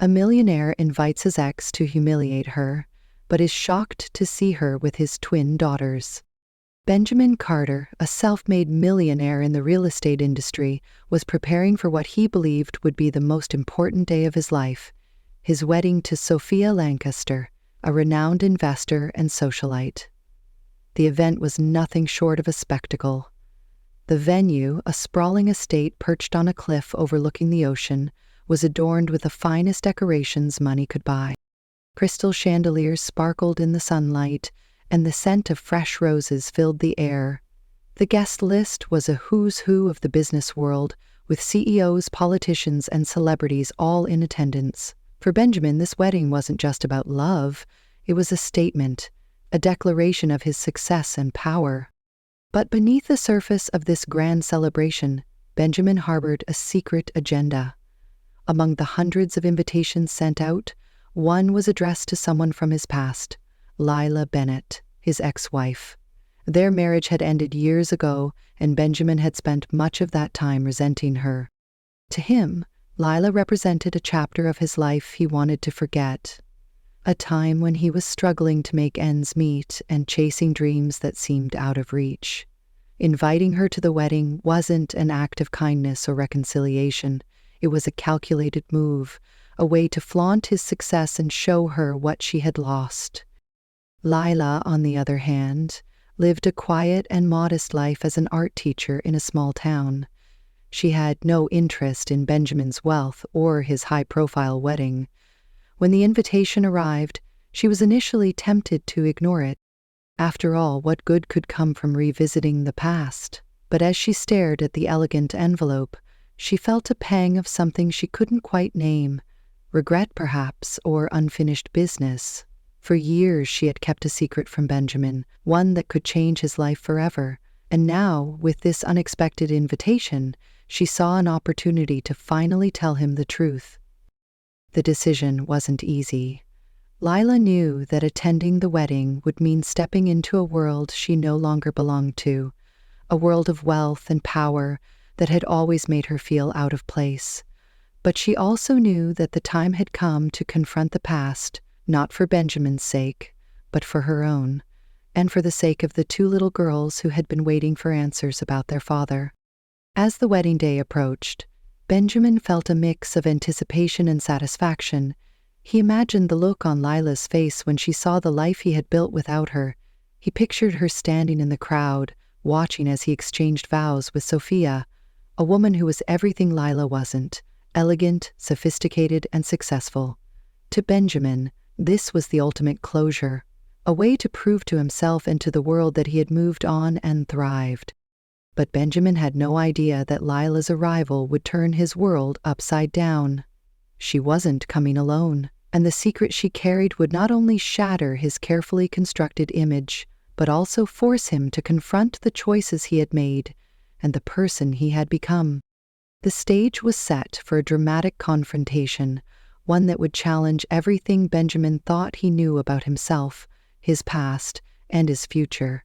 A millionaire invites his ex to humiliate her, but is shocked to see her with his twin daughters. Benjamin Carter, a self-made millionaire in the real estate industry, was preparing for what he believed would be the most important day of his life, his wedding to Sophia Lancaster, a renowned investor and socialite. The event was nothing short of a spectacle. The venue, a sprawling estate perched on a cliff overlooking the ocean, was adorned with the finest decorations money could buy. Crystal chandeliers sparkled in the sunlight, and the scent of fresh roses filled the air. The guest list was a who's who of the business world, with CEOs, politicians, and celebrities all in attendance. For Benjamin, this wedding wasn't just about love, it was a statement, a declaration of his success and power. But beneath the surface of this grand celebration, Benjamin harbored a secret agenda. Among the hundreds of invitations sent out, one was addressed to someone from his past, Lila Bennett, his ex-wife. Their marriage had ended years ago, and Benjamin had spent much of that time resenting her. To him, Lila represented a chapter of his life he wanted to forget, a time when he was struggling to make ends meet and chasing dreams that seemed out of reach. Inviting her to the wedding wasn't an act of kindness or reconciliation. It was a calculated move, a way to flaunt his success and show her what she had lost. Lila, on the other hand, lived a quiet and modest life as an art teacher in a small town. She had no interest in Benjamin's wealth or his high-profile wedding. When the invitation arrived, she was initially tempted to ignore it. After all, what good could come from revisiting the past? But as she stared at the elegant envelope, she felt a pang of something she couldn't quite name, regret perhaps, or unfinished business. For years she had kept a secret from Benjamin, one that could change his life forever, and now, with this unexpected invitation, she saw an opportunity to finally tell him the truth. The decision wasn't easy. Lila knew that attending the wedding would mean stepping into a world she no longer belonged to, a world of wealth and power that had always made her feel out of place. But she also knew that the time had come to confront the past, not for Benjamin's sake, but for her own, and for the sake of the two little girls who had been waiting for answers about their father. As the wedding day approached, Benjamin felt a mix of anticipation and satisfaction. He imagined the look on Lila's face when she saw the life he had built without her. He pictured her standing in the crowd, watching as he exchanged vows with Sophia, a woman who was everything Lila wasn't, elegant, sophisticated, and successful. To Benjamin, this was the ultimate closure, a way to prove to himself and to the world that he had moved on and thrived. But Benjamin had no idea that Lila's arrival would turn his world upside down. She wasn't coming alone, and the secret she carried would not only shatter his carefully constructed image, but also force him to confront the choices he had made and the person he had become. The stage was set for a dramatic confrontation, one that would challenge everything Benjamin thought he knew about himself, his past, and his future.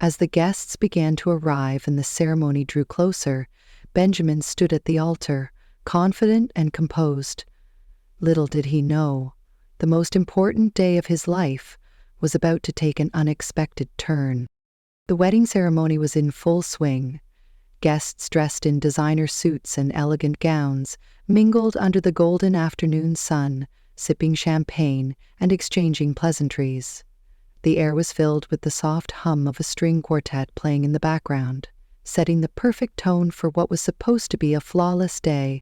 As the guests began to arrive and the ceremony drew closer, Benjamin stood at the altar, confident and composed. Little did he know, the most important day of his life was about to take an unexpected turn. The wedding ceremony was in full swing. Guests dressed in designer suits and elegant gowns mingled under the golden afternoon sun, sipping champagne and exchanging pleasantries. The air was filled with the soft hum of a string quartet playing in the background, setting the perfect tone for what was supposed to be a flawless day.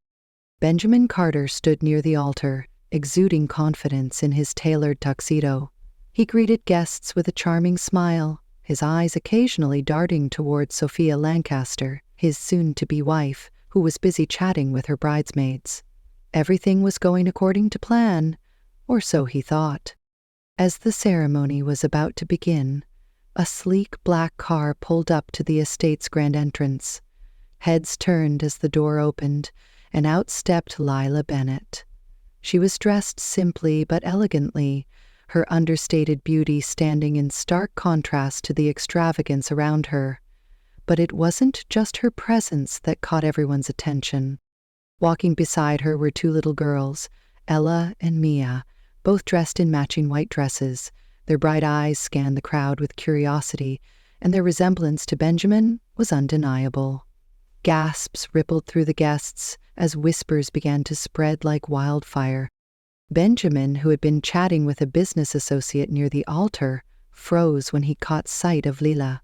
Benjamin Carter stood near the altar, exuding confidence in his tailored tuxedo. He greeted guests with a charming smile, his eyes occasionally darting toward Sophia Lancaster, his soon-to-be wife, who was busy chatting with her bridesmaids. Everything was going according to plan, or so he thought. As the ceremony was about to begin, a sleek black car pulled up to the estate's grand entrance. Heads turned as the door opened, and out stepped Lila Bennett. She was dressed simply but elegantly, her understated beauty standing in stark contrast to the extravagance around her. But it wasn't just her presence that caught everyone's attention. Walking beside her were two little girls, Ella and Mia, both dressed in matching white dresses. Their bright eyes scanned the crowd with curiosity, and their resemblance to Benjamin was undeniable. Gasps rippled through the guests as whispers began to spread like wildfire. Benjamin, who had been chatting with a business associate near the altar, froze when he caught sight of Lila.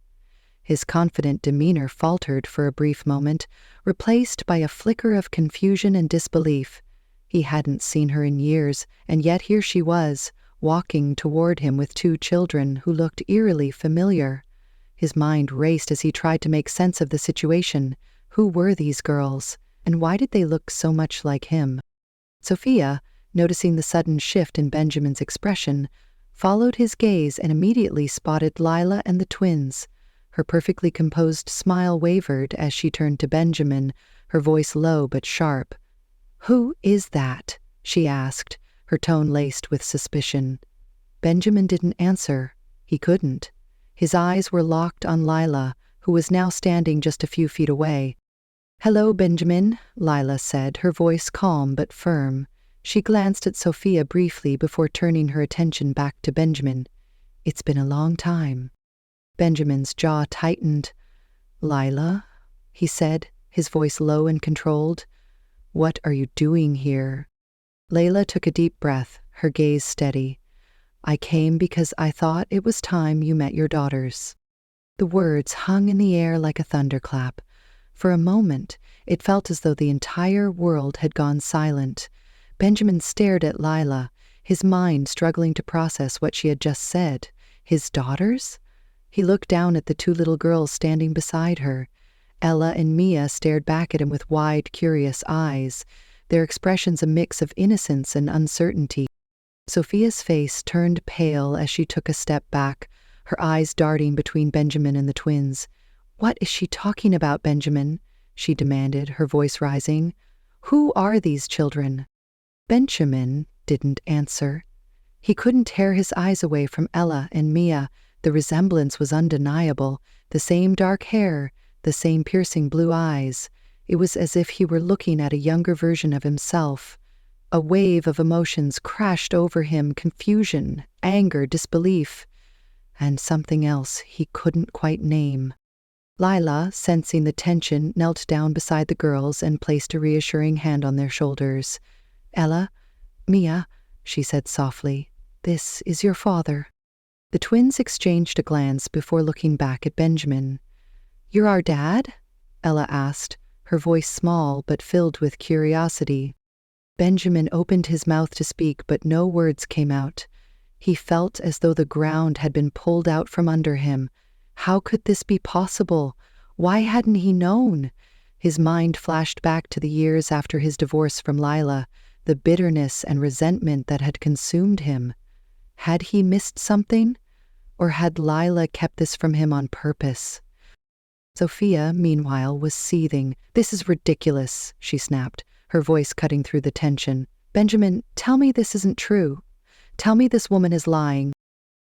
His confident demeanor faltered for a brief moment, replaced by a flicker of confusion and disbelief. He hadn't seen her in years, and yet here she was, walking toward him with two children who looked eerily familiar. His mind raced as he tried to make sense of the situation. Who were these girls, and why did they look so much like him? Sophia, noticing the sudden shift in Benjamin's expression, followed his gaze and immediately spotted Lila and the twins. Her perfectly composed smile wavered as she turned to Benjamin, her voice low but sharp. "Who is that?" she asked, her tone laced with suspicion. Benjamin didn't answer. He couldn't. His eyes were locked on Lila, who was now standing just a few feet away. "Hello, Benjamin," Lila said, her voice calm but firm. She glanced at Sophia briefly before turning her attention back to Benjamin. "It's been a long time." Benjamin's jaw tightened. "Lila," he said, his voice low and controlled. "What are you doing here?" Layla took a deep breath, her gaze steady. "I came because I thought it was time you met your daughters." The words hung in the air like a thunderclap. For a moment, it felt as though the entire world had gone silent. Benjamin stared at Lila, his mind struggling to process what she had just said. His daughters? He looked down at the two little girls standing beside her. Ella and Mia stared back at him with wide, curious eyes, their expressions a mix of innocence and uncertainty. Sophia's face turned pale as she took a step back, her eyes darting between Benjamin and the twins. "What is she talking about, Benjamin?" she demanded, her voice rising. "Who are these children?" Benjamin didn't answer. He couldn't tear his eyes away from Ella and Mia. The resemblance was undeniable. The same dark hair, the same piercing blue eyes. It was as if he were looking at a younger version of himself. A wave of emotions crashed over him, confusion, anger, disbelief, and something else he couldn't quite name. Lila, sensing the tension, knelt down beside the girls and placed a reassuring hand on their shoulders. "Ella, Mia," she said softly, "this is your father." The twins exchanged a glance before looking back at Benjamin. "You're our dad?" Ella asked, her voice small but filled with curiosity. Benjamin opened his mouth to speak, but no words came out. He felt as though the ground had been pulled out from under him. How could this be possible? Why hadn't he known? His mind flashed back to the years after his divorce from Lila, the bitterness and resentment that had consumed him. Had he missed something? Or had Lila kept this from him on purpose? Sophia, meanwhile, was seething. "This is ridiculous," she snapped, her voice cutting through the tension. "Benjamin, tell me this isn't true. Tell me this woman is lying."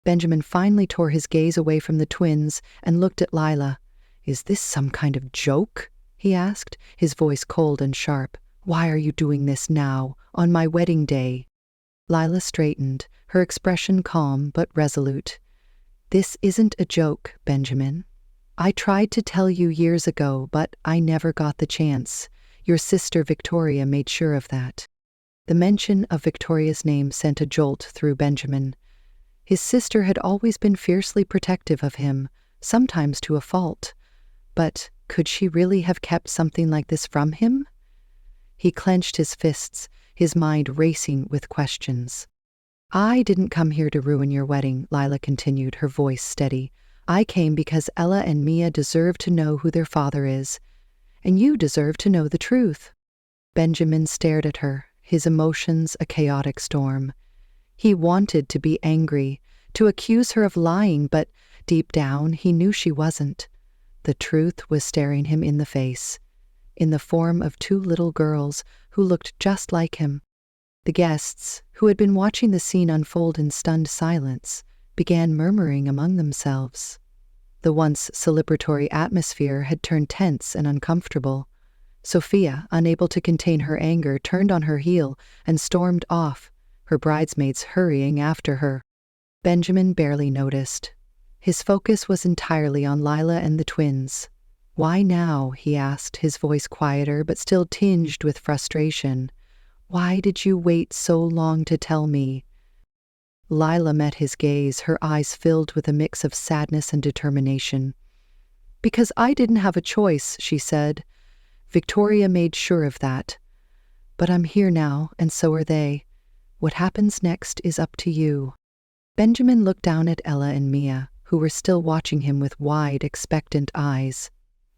Benjamin finally tore his gaze away from the twins and looked at Lila. "Is this some kind of joke?" he asked, his voice cold and sharp. "Why are you doing this now, on my wedding day?" Lila straightened, her expression calm but resolute. "This isn't a joke, Benjamin. I tried to tell you years ago, but I never got the chance. Your sister Victoria made sure of that." The mention of Victoria's name sent a jolt through Benjamin. His sister had always been fiercely protective of him, sometimes to a fault. But could she really have kept something like this from him? He clenched his fists, his mind racing with questions. "I didn't come here to ruin your wedding," Lila continued, her voice steady. "I came because Ella and Mia deserve to know who their father is, and you deserve to know the truth." Benjamin stared at her, his emotions a chaotic storm. He wanted to be angry, to accuse her of lying, but deep down he knew she wasn't. The truth was staring him in the face, in the form of two little girls who looked just like him. The guests, who had been watching the scene unfold in stunned silence, began murmuring among themselves. The once celebratory atmosphere had turned tense and uncomfortable. Sophia, unable to contain her anger, turned on her heel and stormed off, her bridesmaids hurrying after her. Benjamin barely noticed. His focus was entirely on Lila and the twins. "Why now?" he asked, his voice quieter but still tinged with frustration. "Why did you wait so long to tell me?" Lila met his gaze, her eyes filled with a mix of sadness and determination. "Because I didn't have a choice," she said. "Victoria made sure of that. But I'm here now, and so are they. What happens next is up to you." Benjamin looked down at Ella and Mia, who were still watching him with wide, expectant eyes.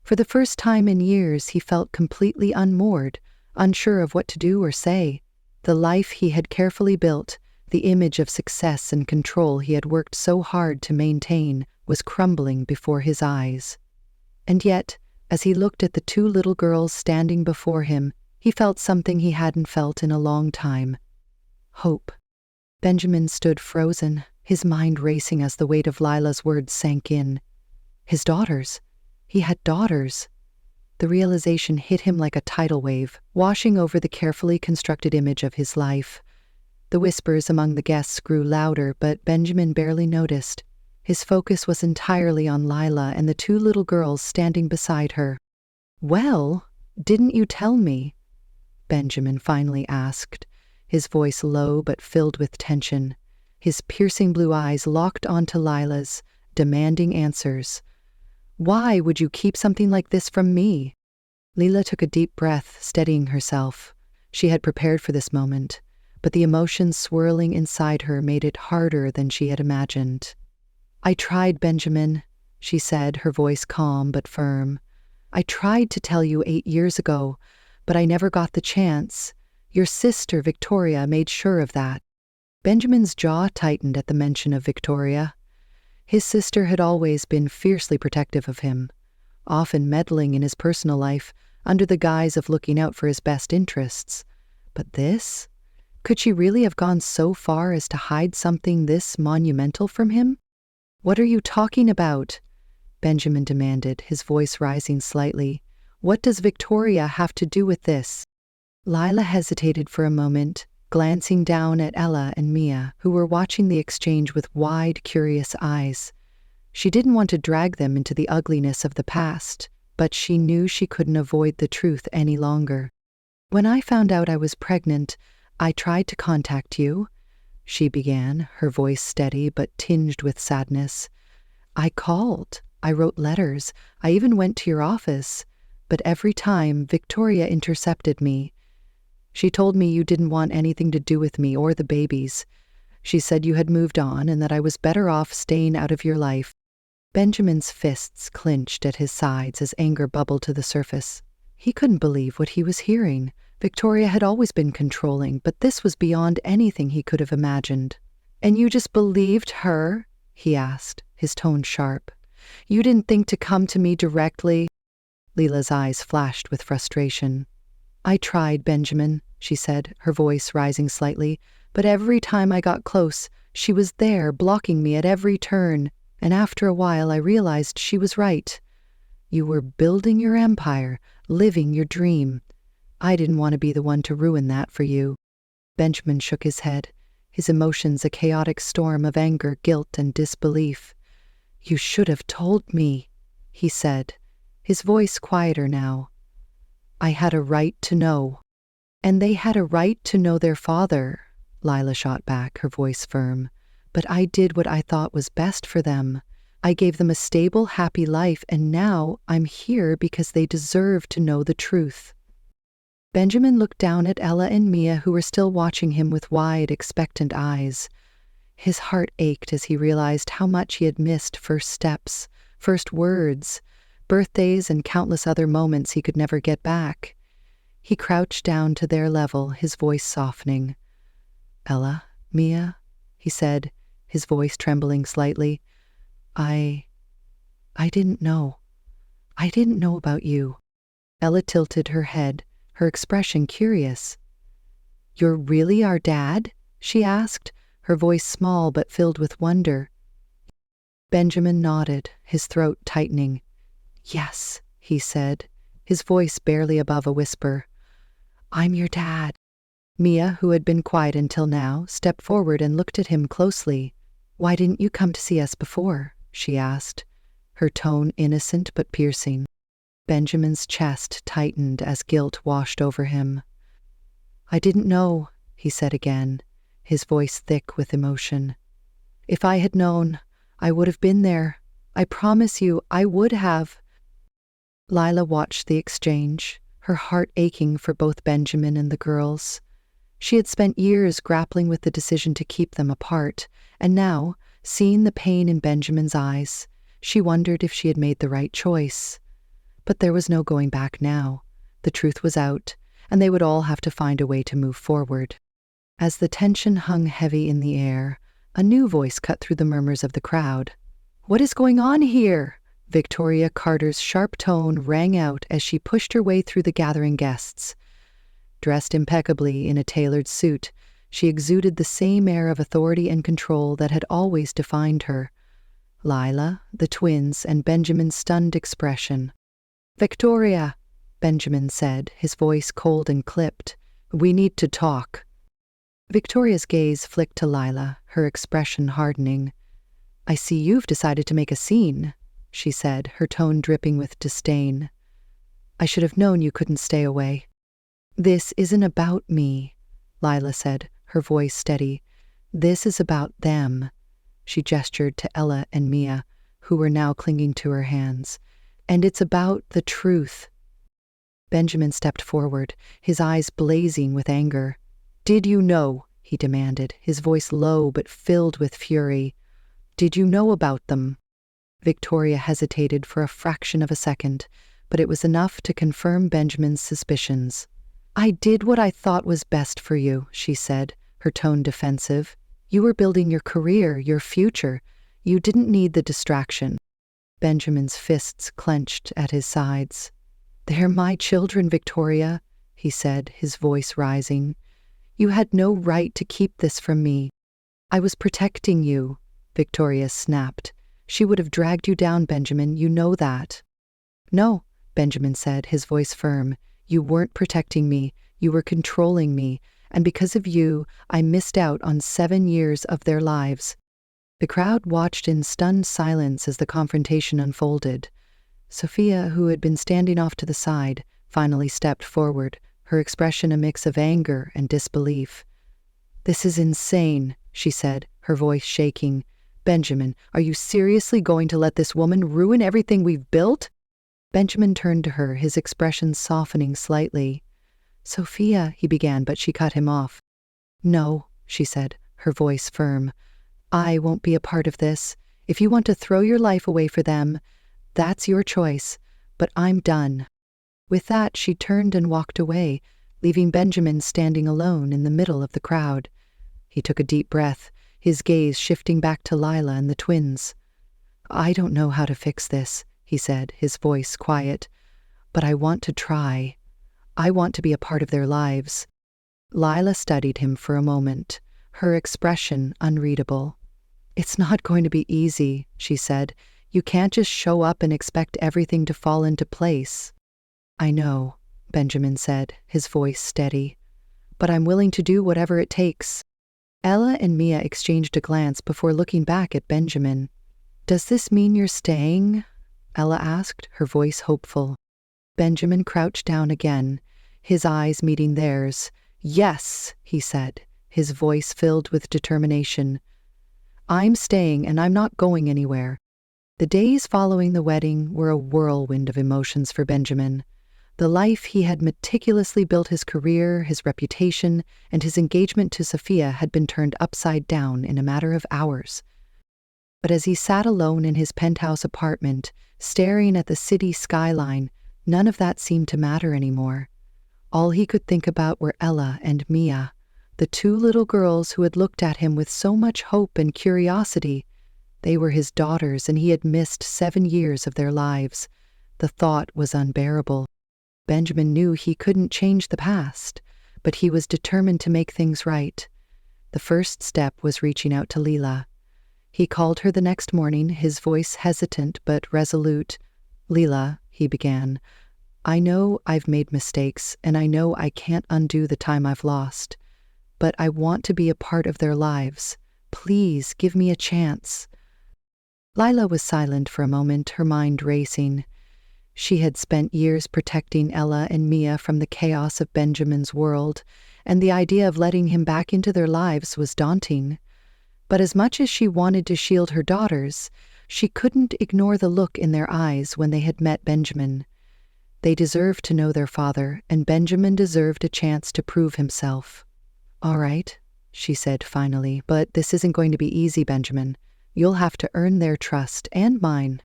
For the first time in years, he felt completely unmoored, unsure of what to do or say. The life he had carefully built, the image of success and control he had worked so hard to maintain, was crumbling before his eyes. And yet, as he looked at the two little girls standing before him, he felt something he hadn't felt in a long time: hope. Benjamin stood frozen, his mind racing as the weight of Lila's words sank in. His daughters. He had daughters. The realization hit him like a tidal wave, washing over the carefully constructed image of his life. The whispers among the guests grew louder, but Benjamin barely noticed. His focus was entirely on Lila and the two little girls standing beside her. "Well, didn't you tell me?" Benjamin finally asked, his voice low but filled with tension. His piercing blue eyes locked onto Lila's, demanding answers. "Why would you keep something like this from me?" Lila took a deep breath, steadying herself. She had prepared for this moment, but the emotions swirling inside her made it harder than she had imagined. "I tried, Benjamin," she said, her voice calm but firm. "I tried to tell you 8 years ago, but I never got the chance. Your sister, Victoria, made sure of that." Benjamin's jaw tightened at the mention of Victoria. His sister had always been fiercely protective of him, often meddling in his personal life under the guise of looking out for his best interests. But this? Could she really have gone so far as to hide something this monumental from him? "What are you talking about?" Benjamin demanded, his voice rising slightly. "What does Victoria have to do with this?" Lila hesitated for a moment, glancing down at Ella and Mia, who were watching the exchange with wide, curious eyes. She didn't want to drag them into the ugliness of the past, but she knew she couldn't avoid the truth any longer. "When I found out I was pregnant, I tried to contact you," she began, her voice steady but tinged with sadness. "I called, I wrote letters, I even went to your office, but every time Victoria intercepted me. She told me you didn't want anything to do with me or the babies. She said you had moved on and that I was better off staying out of your life." Benjamin's fists clenched at his sides as anger bubbled to the surface. He couldn't believe what he was hearing. Victoria had always been controlling, but this was beyond anything he could have imagined. "And you just believed her?" he asked, his tone sharp. "You didn't think to come to me directly?" Lila's eyes flashed with frustration. "I tried, Benjamin," she said, her voice rising slightly, "but every time I got close, she was there, blocking me at every turn, and after a while I realized she was right. You were building your empire, living your dream. I didn't want to be the one to ruin that for you." Benjamin shook his head, his emotions a chaotic storm of anger, guilt, and disbelief. "You should have told me," he said, his voice quieter now. "I had a right to know." "And they had a right to know their father," Lila shot back, her voice firm. "But I did what I thought was best for them. I gave them a stable, happy life, and now I'm here because they deserve to know the truth." Benjamin looked down at Ella and Mia, who were still watching him with wide, expectant eyes. His heart ached as he realized how much he had missed first steps, first words, birthdays, and countless other moments he could never get back. He crouched down to their level, his voice softening. "Ella, Mia," he said, his voice trembling slightly. I didn't know. I didn't know about you." Ella tilted her head, her expression curious. "You're really our dad?" she asked, her voice small but filled with wonder. Benjamin nodded, his throat tightening. "Yes," he said, his voice barely above a whisper. "I'm your dad." Mia, who had been quiet until now, stepped forward and looked at him closely. "Why didn't you come to see us before?" she asked, her tone innocent but piercing. Benjamin's chest tightened as guilt washed over him. "I didn't know," he said again, his voice thick with emotion. "If I had known, I would have been there. I promise you, I would have." Lila watched the exchange, her heart aching for both Benjamin and the girls. She had spent years grappling with the decision to keep them apart, and now, seeing the pain in Benjamin's eyes, she wondered if she had made the right choice. But there was no going back now. The truth was out, and they would all have to find a way to move forward. As the tension hung heavy in the air, a new voice cut through the murmurs of the crowd. "What is going on here?" Victoria Carter's sharp tone rang out as she pushed her way through the gathering guests. Dressed impeccably in a tailored suit, she exuded the same air of authority and control that had always defined her. Lila, the twins, and Benjamin's stunned expression. "Victoria," Benjamin said, his voice cold and clipped, "we need to talk." Victoria's gaze flicked to Lila, her expression hardening. "I see you've decided to make a scene," she said, her tone dripping with disdain. "I should have known you couldn't stay away." "This isn't about me," Lila said, her voice steady. "This is about them." She gestured to Ella and Mia, who were now clinging to her hands. "And it's about the truth." Benjamin stepped forward, his eyes blazing with anger. "Did you know?" he demanded, his voice low but filled with fury. "Did you know about them?" Victoria hesitated for a fraction of a second, but it was enough to confirm Benjamin's suspicions. "I did what I thought was best for you," she said, her tone defensive. "You were building your career, your future. You didn't need the distraction." Benjamin's fists clenched at his sides. "They're my children, Victoria," he said, his voice rising. "You had no right to keep this from me." "I was protecting you," Victoria snapped. "She would have dragged you down, Benjamin, you know that." "No," Benjamin said, his voice firm. "You weren't protecting me, you were controlling me, and because of you, I missed out on 7 years of their lives." The crowd watched in stunned silence as the confrontation unfolded. Sophia, who had been standing off to the side, finally stepped forward, her expression a mix of anger and disbelief. "This is insane," she said, her voice shaking. "Benjamin, are you seriously going to let this woman ruin everything we've built?" Benjamin turned to her, his expression softening slightly. "Sophia," he began, but she cut him off. "No," she said, her voice firm. "I won't be a part of this. If you want to throw your life away for them, that's your choice, but I'm done." With that, she turned and walked away, leaving Benjamin standing alone in the middle of the crowd. He took a deep breath, his gaze shifting back to Lila and the twins. "I don't know how to fix this," he said, his voice quiet, "but I want to try. I want to be a part of their lives." Lila studied him for a moment, her expression unreadable. "It's not going to be easy," she said. "You can't just show up and expect everything to fall into place." "I know," Benjamin said, his voice steady, "but I'm willing to do whatever it takes." Ella and Mia exchanged a glance before looking back at Benjamin. "Does this mean you're staying?" Ella asked, her voice hopeful. Benjamin crouched down again, his eyes meeting theirs. "Yes," he said, his voice filled with determination. "I'm staying and I'm not going anywhere." The days following the wedding were a whirlwind of emotions for Benjamin. The life he had meticulously built, his career, his reputation, and his engagement to Sophia had been turned upside down in a matter of hours. But as he sat alone in his penthouse apartment, staring at the city skyline, none of that seemed to matter anymore. All he could think about were Ella and Mia, the 2 little girls who had looked at him with so much hope and curiosity. They were his daughters, and he had missed 7 years of their lives. The thought was unbearable. Benjamin knew he couldn't change the past, but he was determined to make things right. The first step was reaching out to Lila. He called her the next morning, his voice hesitant but resolute. "Lila," he began, I know I've made mistakes, and I know I can't undo the time I've lost, but I want to be a part of their lives. Please give me a chance." Lila was silent for a moment, her mind racing. She had spent years protecting Ella and Mia from the chaos of Benjamin's world, and the idea of letting him back into their lives was daunting. But as much as she wanted to shield her daughters, she couldn't ignore the look in their eyes when they had met Benjamin. They deserved to know their father, and Benjamin deserved a chance to prove himself. "All right," she said finally, "but this isn't going to be easy, Benjamin. You'll have to earn their trust and mine."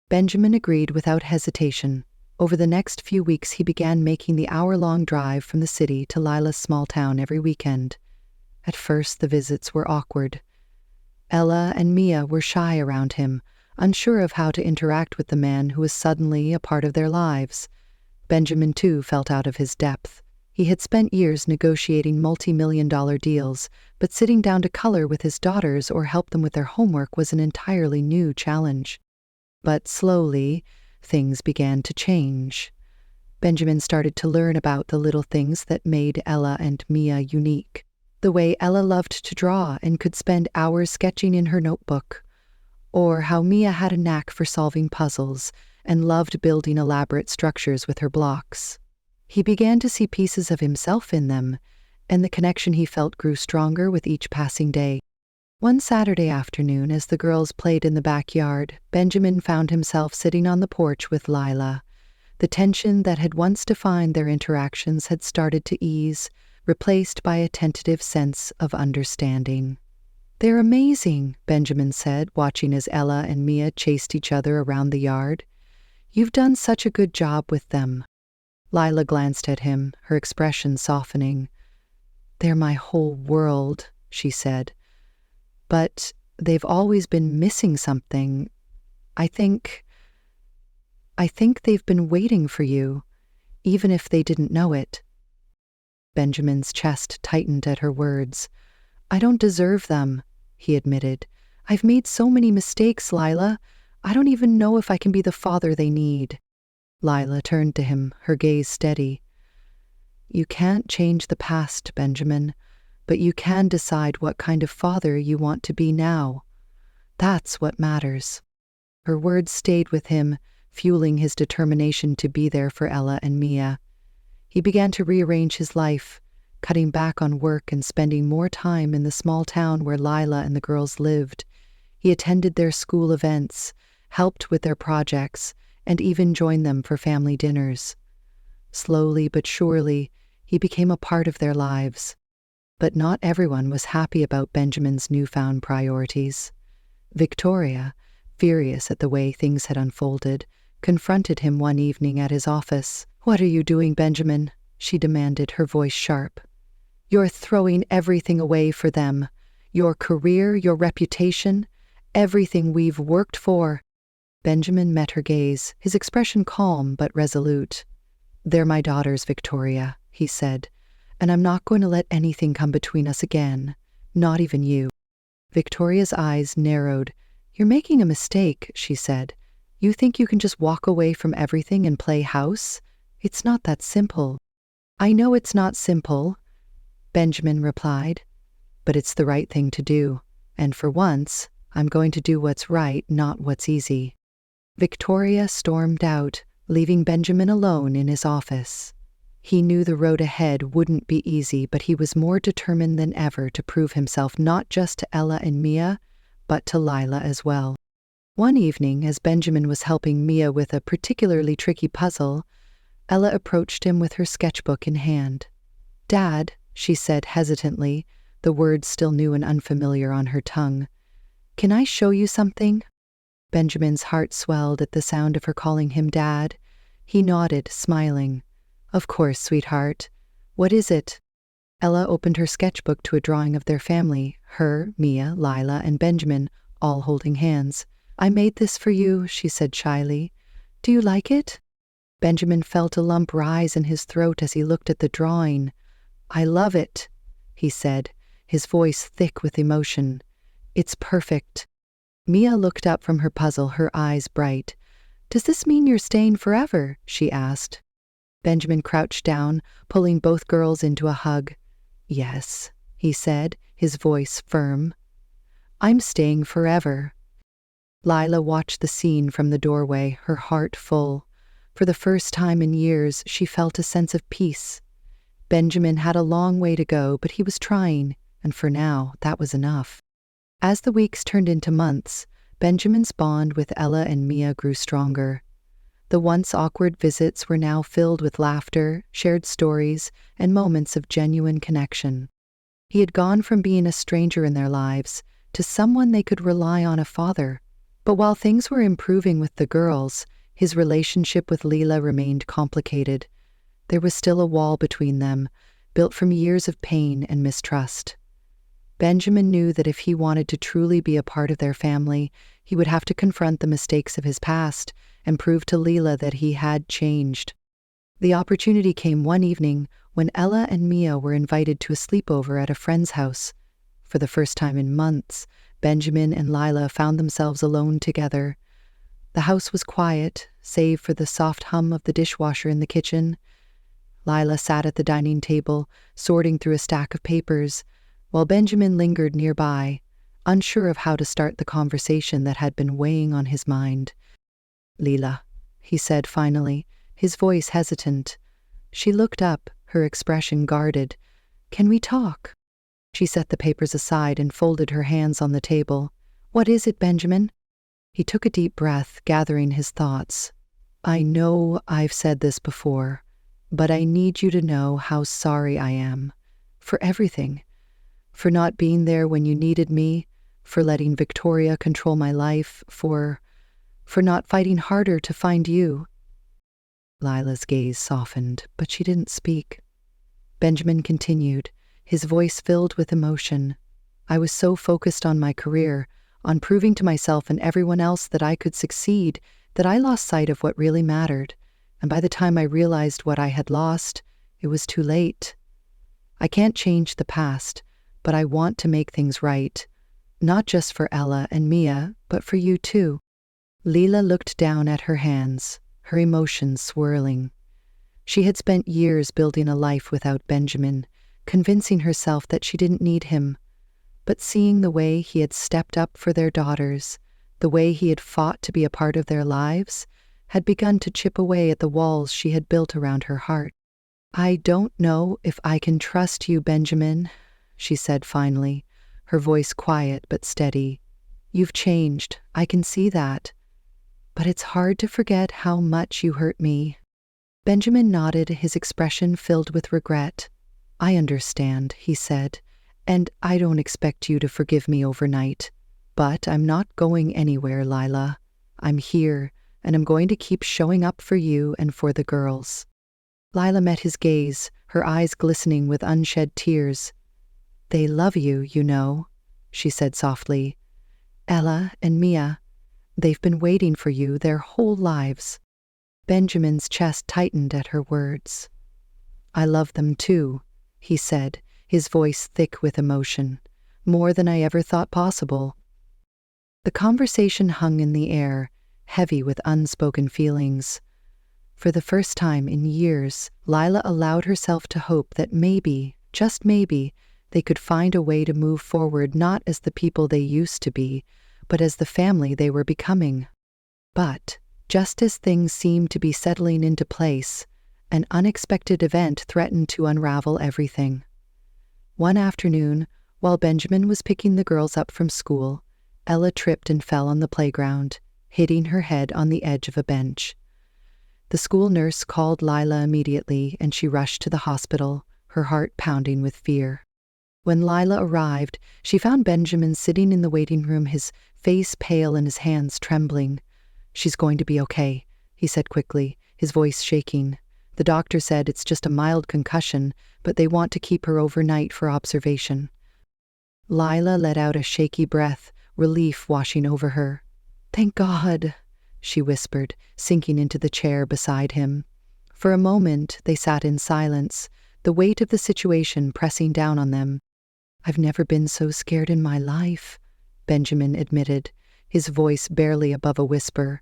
Benjamin agreed without hesitation. Over the next few weeks, he began making the hour-long drive from the city to Lila's small town every weekend. At first, the visits were awkward. Ella and Mia were shy around him, unsure of how to interact with the man who was suddenly a part of their lives. Benjamin, too, felt out of his depth. He had spent years negotiating multi-million-dollar deals, but sitting down to color with his daughters or help them with their homework was an entirely new challenge. But slowly, things began to change. Benjamin started to learn about the little things that made Ella and Mia unique. The way Ella loved to draw and could spend hours sketching in her notebook, or how Mia had a knack for solving puzzles and loved building elaborate structures with her blocks. He began to see pieces of himself in them, and the connection he felt grew stronger with each passing day. One Saturday afternoon, as the girls played in the backyard, Benjamin found himself sitting on the porch with Lila. The tension that had once defined their interactions had started to ease, replaced by a tentative sense of understanding. "They're amazing," Benjamin said, watching as Ella and Mia chased each other around the yard. "You've done such a good job with them." Lila glanced at him, her expression softening. "They're my whole world," she said. "But they've always been missing something. I think they've been waiting for you, even if they didn't know it." Benjamin's chest tightened at her words. "I don't deserve them," he admitted. "I've made so many mistakes, Lila. I don't even know if I can be the father they need." Lila turned to him, her gaze steady. "You can't change the past, Benjamin, but you can decide what kind of father you want to be now. That's what matters." Her words stayed with him, fueling his determination to be there for Ella and Mia. He began to rearrange his life, cutting back on work and spending more time in the small town where Lila and the girls lived. He attended their school events, helped with their projects, and even joined them for family dinners. Slowly but surely, he became a part of their lives. But not everyone was happy about Benjamin's newfound priorities. Victoria, furious at the way things had unfolded, confronted him one evening at his office. "What are you doing, Benjamin?" she demanded, her voice sharp. "You're throwing everything away for them. Your career, your reputation, everything we've worked for." Benjamin met her gaze, his expression calm but resolute. "They're my daughters, Victoria," he said, "and I'm not going to let anything come between us again, not even you." Victoria's eyes narrowed. "You're making a mistake," she said. "You think you can just walk away from everything and play house? It's not that simple." "I know it's not simple," Benjamin replied, "but it's the right thing to do. And for once, I'm going to do what's right, not what's easy." Victoria stormed out, leaving Benjamin alone in his office. He knew the road ahead wouldn't be easy, but he was more determined than ever to prove himself not just to Ella and Mia, but to Lila as well. One evening, as Benjamin was helping Mia with a particularly tricky puzzle, Ella approached him with her sketchbook in hand. "Dad," she said hesitantly, the words still new and unfamiliar on her tongue, "can I show you something?" Benjamin's heart swelled at the sound of her calling him Dad. He nodded, smiling. "Of course, sweetheart. What is it?" Ella opened her sketchbook to a drawing of their family, her, Mia, Lila, and Benjamin, all holding hands. "I made this for you," she said shyly. "Do you like it?" Benjamin felt a lump rise in his throat as he looked at the drawing. "I love it," he said, his voice thick with emotion. "It's perfect." Mia looked up from her puzzle, her eyes bright. "Does this mean you're staying forever?" she asked. Benjamin crouched down, pulling both girls into a hug. "Yes," he said, his voice firm. "I'm staying forever." Lila watched the scene from the doorway, her heart full. For the first time in years, she felt a sense of peace. Benjamin had a long way to go, but he was trying, and for now, that was enough. As the weeks turned into months, Benjamin's bond with Ella and Mia grew stronger. The once awkward visits were now filled with laughter, shared stories, and moments of genuine connection. He had gone from being a stranger in their lives to someone they could rely on, a father. But while things were improving with the girls, his relationship with Leela remained complicated. There was still a wall between them, built from years of pain and mistrust. Benjamin knew that if he wanted to truly be a part of their family, he would have to confront the mistakes of his past and prove to Leela that he had changed. The opportunity came one evening when Ella and Mia were invited to a sleepover at a friend's house. For the first time in months, Benjamin and Lila found themselves alone together. The house was quiet, save for the soft hum of the dishwasher in the kitchen. Lila sat at the dining table, sorting through a stack of papers, while Benjamin lingered nearby, unsure of how to start the conversation that had been weighing on his mind. "Leela," he said finally, his voice hesitant. She looked up, her expression guarded. "Can we talk?" She set the papers aside and folded her hands on the table. "What is it, Benjamin?" He took a deep breath, gathering his thoughts. "I know I've said this before, but I need you to know how sorry I am. For everything. For not being there when you needed me, for letting Victoria control my life, for not fighting harder to find you." Lila's gaze softened, but she didn't speak. Benjamin continued, his voice filled with emotion. "I was so focused on my career, on proving to myself and everyone else that I could succeed, that I lost sight of what really mattered. And by the time I realized what I had lost, it was too late. I can't change the past, but I want to make things right. Not just for Ella and Mia, but for you too." Leela looked down at her hands, her emotions swirling. She had spent years building a life without Benjamin, convincing herself that she didn't need him. But seeing the way he had stepped up for their daughters, the way he had fought to be a part of their lives, had begun to chip away at the walls she had built around her heart. "I don't know if I can trust you, Benjamin," she said finally, her voice quiet but steady. "You've changed, I can see that. But it's hard to forget how much you hurt me." Benjamin nodded, his expression filled with regret. "I understand," he said, "and I don't expect you to forgive me overnight. But I'm not going anywhere, Lila. I'm here, and I'm going to keep showing up for you and for the girls." Lila met his gaze, her eyes glistening with unshed tears. "They love you, you know," she said softly. "Ella and Mia, they've been waiting for you their whole lives." Benjamin's chest tightened at her words. "I love them too," he said, his voice thick with emotion. "More than I ever thought possible." The conversation hung in the air, heavy with unspoken feelings. For the first time in years, Lila allowed herself to hope that maybe, just maybe, they could find a way to move forward, not as the people they used to be, but as the family they were becoming. But, just as things seemed to be settling into place, an unexpected event threatened to unravel everything. One afternoon, while Benjamin was picking the girls up from school, Ella tripped and fell on the playground, hitting her head on the edge of a bench. The school nurse called Lila immediately, and she rushed to the hospital, her heart pounding with fear. When Lila arrived, she found Benjamin sitting in the waiting room, his face pale and his hands trembling. "She's going to be okay," he said quickly, his voice shaking. "The doctor said it's just a mild concussion, but they want to keep her overnight for observation." Lila let out a shaky breath, relief washing over her. "Thank God," she whispered, sinking into the chair beside him. For a moment, they sat in silence, the weight of the situation pressing down on them. "I've never been so scared in my life," Benjamin admitted, his voice barely above a whisper.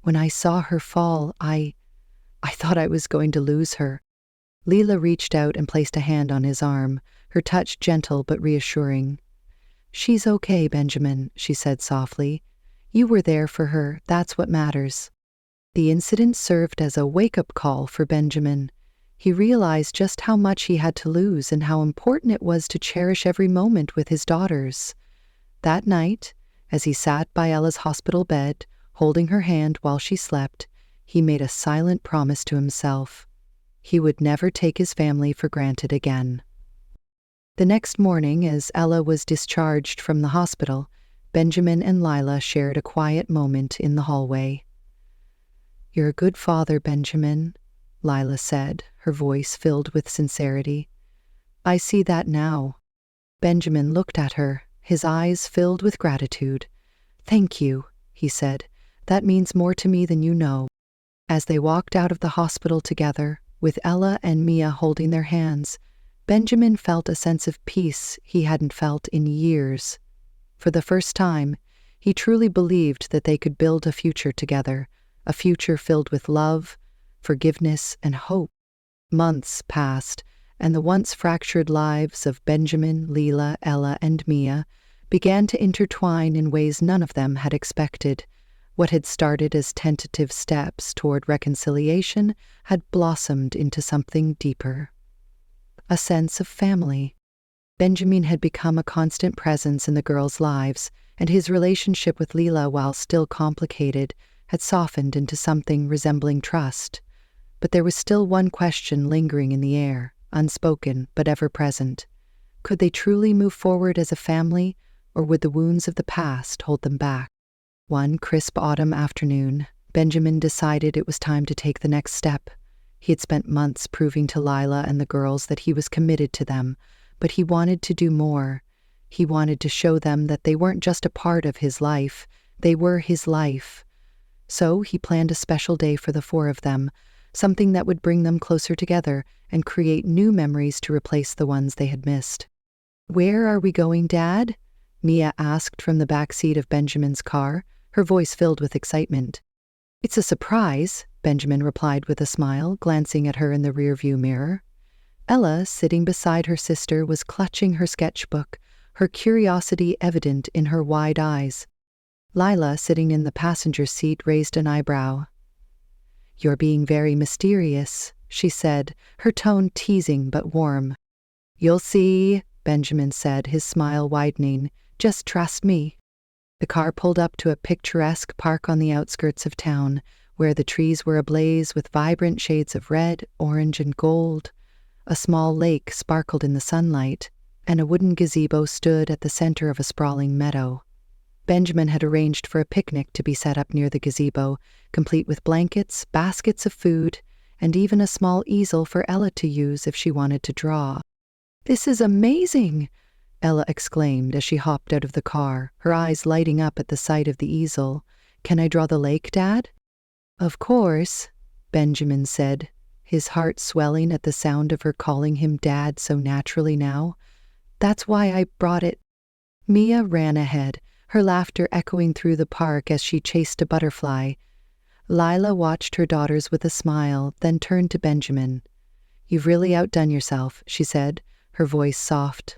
"When I saw her fall, I I thought I was going to lose her." Leela reached out and placed a hand on his arm, her touch gentle but reassuring. "She's okay, Benjamin," she said softly. "You were there for her, that's what matters." The incident served as a wake-up call for Benjamin. He realized just how much he had to lose and how important it was to cherish every moment with his daughters. That night, as he sat by Ella's hospital bed, holding her hand while she slept, he made a silent promise to himself. He would never take his family for granted again. The next morning, as Ella was discharged from the hospital, Benjamin and Lila shared a quiet moment in the hallway. "You're a good father, Benjamin," Lila said, her voice filled with sincerity. "I see that now." Benjamin looked at her, his eyes filled with gratitude. "Thank you," he said. "That means more to me than you know." As they walked out of the hospital together, with Ella and Mia holding their hands, Benjamin felt a sense of peace he hadn't felt in years. For the first time, he truly believed that they could build a future together, a future filled with love, forgiveness, and hope. Months passed, and the once fractured lives of Benjamin, Leela, Ella, and Mia began to intertwine in ways none of them had expected. What had started as tentative steps toward reconciliation had blossomed into something deeper. A sense of family. Benjamin had become a constant presence in the girls' lives, and his relationship with Leela, while still complicated, had softened into something resembling trust. But there was still one question lingering in the air, unspoken but ever-present. Could they truly move forward as a family, or would the wounds of the past hold them back? One crisp autumn afternoon, Benjamin decided it was time to take the next step. He had spent months proving to Lila and the girls that he was committed to them, but he wanted to do more. He wanted to show them that they weren't just a part of his life, they were his life. So he planned a special day for the four of them, something that would bring them closer together and create new memories to replace the ones they had missed. "Where are we going, Dad?" Mia asked from the back seat of Benjamin's car, her voice filled with excitement. "It's a surprise," Benjamin replied with a smile, glancing at her in the rearview mirror. Ella, sitting beside her sister, was clutching her sketchbook, her curiosity evident in her wide eyes. Lila, sitting in the passenger seat, raised an eyebrow. "You're being very mysterious," she said, her tone teasing but warm. "You'll see," Benjamin said, his smile widening. "Just trust me." The car pulled up to a picturesque park on the outskirts of town, where the trees were ablaze with vibrant shades of red, orange, and gold. A small lake sparkled in the sunlight, and a wooden gazebo stood at the center of a sprawling meadow. Benjamin had arranged for a picnic to be set up near the gazebo, complete with blankets, baskets of food, and even a small easel for Ella to use if she wanted to draw. "This is amazing!" Ella exclaimed as she hopped out of the car, her eyes lighting up at the sight of the easel. "Can I draw the lake, Dad?" "Of course," Benjamin said, his heart swelling at the sound of her calling him Dad so naturally now. "That's why I brought it." Mia ran ahead, her laughter echoing through the park as she chased a butterfly. Lila watched her daughters with a smile, then turned to Benjamin. "You've really outdone yourself," she said, her voice soft.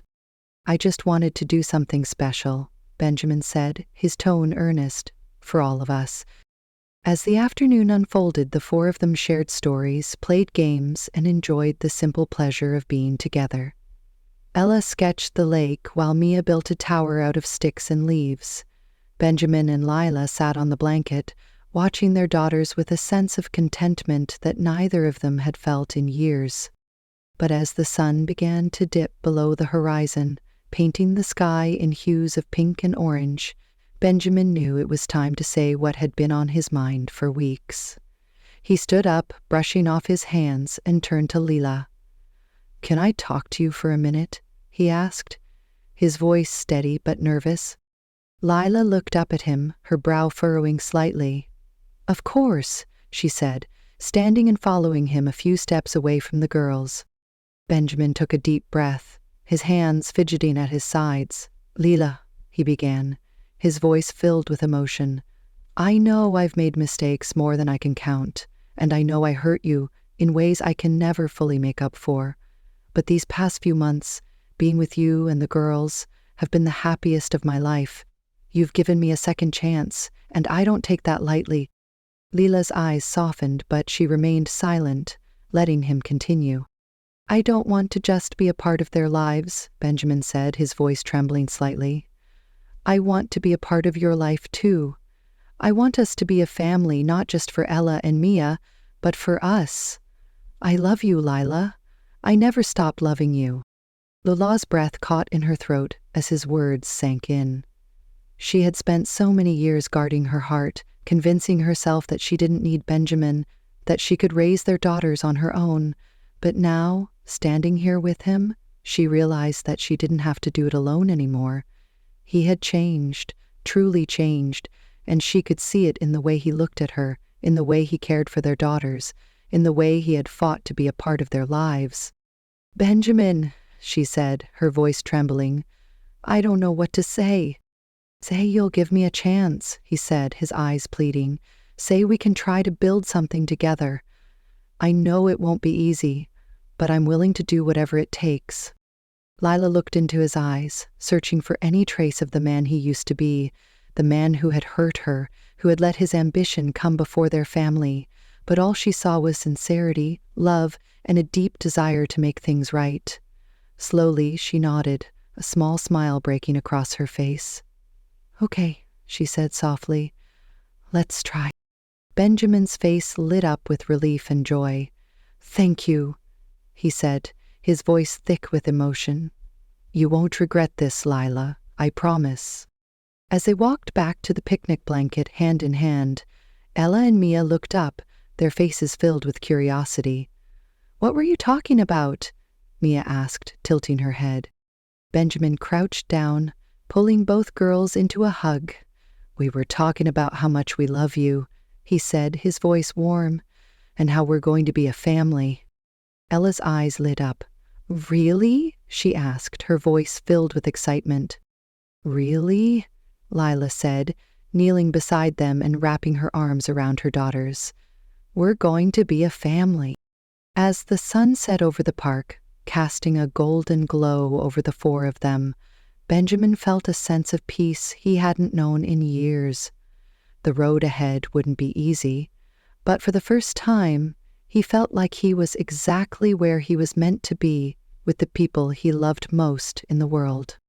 "I just wanted to do something special," Benjamin said, his tone earnest, "for all of us." As the afternoon unfolded, the four of them shared stories, played games, and enjoyed the simple pleasure of being together. Ella sketched the lake while Mia built a tower out of sticks and leaves. Benjamin and Lila sat on the blanket, watching their daughters with a sense of contentment that neither of them had felt in years. But as the sun began to dip below the horizon, painting the sky in hues of pink and orange, Benjamin knew it was time to say what had been on his mind for weeks. He stood up, brushing off his hands, and turned to Leela. "Can I talk to you for a minute?" he asked, his voice steady but nervous. Lila looked up at him, her brow furrowing slightly. "Of course," she said, standing and following him a few steps away from the girls. Benjamin took a deep breath, his hands fidgeting at his sides. "Leela," he began, his voice filled with emotion, "I know I've made mistakes more than I can count, and I know I hurt you in ways I can never fully make up for. But these past few months, being with you and the girls, have been the happiest of my life. You've given me a second chance, and I don't take that lightly." Leela's eyes softened, but she remained silent, letting him continue. "I don't want to just be a part of their lives," Benjamin said, his voice trembling slightly. "I want to be a part of your life too. I want us to be a family, not just for Ella and Mia, but for us. I love you, Lila. I never stopped loving you." Lula's breath caught in her throat as his words sank in. She had spent so many years guarding her heart, convincing herself that she didn't need Benjamin, that she could raise their daughters on her own. But now, standing here with him, she realized that she didn't have to do it alone anymore. He had changed, truly changed, and she could see it in the way he looked at her, in the way he cared for their daughters, in the way he had fought to be a part of their lives. "Benjamin," she said, her voice trembling, "I don't know what to say." "Say you'll give me a chance," he said, his eyes pleading. "Say we can try to build something together. I know it won't be easy, but I'm willing to do whatever it takes." Lila looked into his eyes, searching for any trace of the man he used to be, the man who had hurt her, who had let his ambition come before their family. But all she saw was sincerity, love, and a deep desire to make things right. Slowly, she nodded, a small smile breaking across her face. "Okay," she said softly. "Let's try." Benjamin's face lit up with relief and joy. "Thank you," he said, his voice thick with emotion. "You won't regret this, Lila, I promise." As they walked back to the picnic blanket hand in hand, Ella and Mia looked up, their faces filled with curiosity. "What were you talking about?" Mia asked, tilting her head. Benjamin crouched down, pulling both girls into a hug. "We were talking about how much we love you," he said, his voice warm, "and how we're going to be a family." Ella's eyes lit up. "Really?" she asked, her voice filled with excitement. "Really?" Lila said, kneeling beside them and wrapping her arms around her daughters. "We're going to be a family." As the sun set over the park, casting a golden glow over the four of them, Benjamin felt a sense of peace he hadn't known in years. The road ahead wouldn't be easy, but for the first time, he felt like he was exactly where he was meant to be with the people he loved most in the world.